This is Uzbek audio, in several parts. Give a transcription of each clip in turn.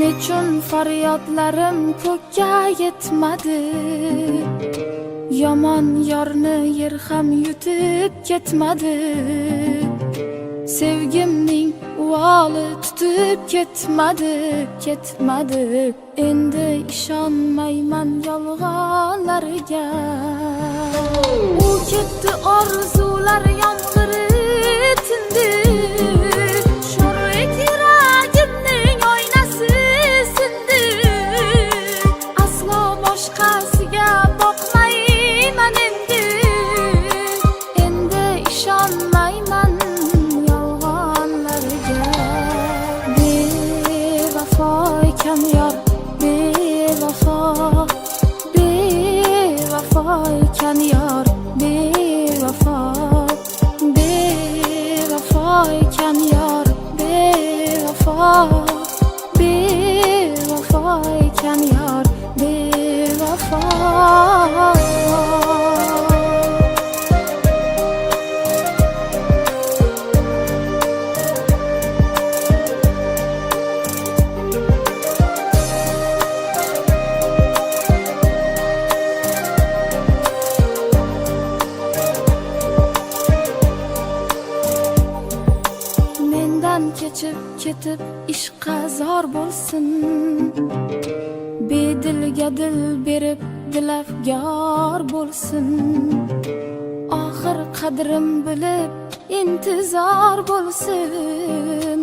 Nechun faryodlarim ko'kka yetmadi, yomon yorni yer ham yutib ketmadi. Sevgimning uvoli tutib ketmadi. Endi ishonmayman yolg'onlarga. U ketdi, orzular yomg'iri tindi. Sho'rlik yuragimning oynasi sindi. Aslo boshqasiga boqmayman endi. Endi ishonmayman yolg'onlarga. Bevafo ekan yor, bevafo ekan yor, bevafo ekan yor, bevafo ekan yor, bevafo. Kechib ketib ishqa zor bo'lsin, bedilga dil berib dilafgor bo'lsin. Oxir qadrim bilib intizor bo'lsin.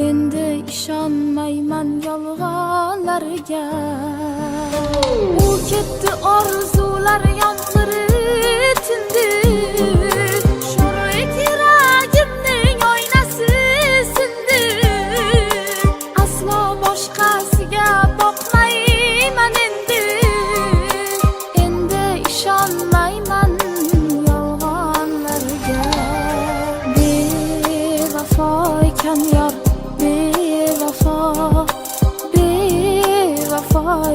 Endi ishonmayman yolg'onlarga. U ketdi, orzular yomg'iri tindi. Sho'rlik yuragimning oynasi sindi. Aslo boshqasiga boqmayman endi. Endi ishonmayman yolg'onlarga. Bevafo ekan yor, bevafo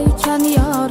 ekan yor,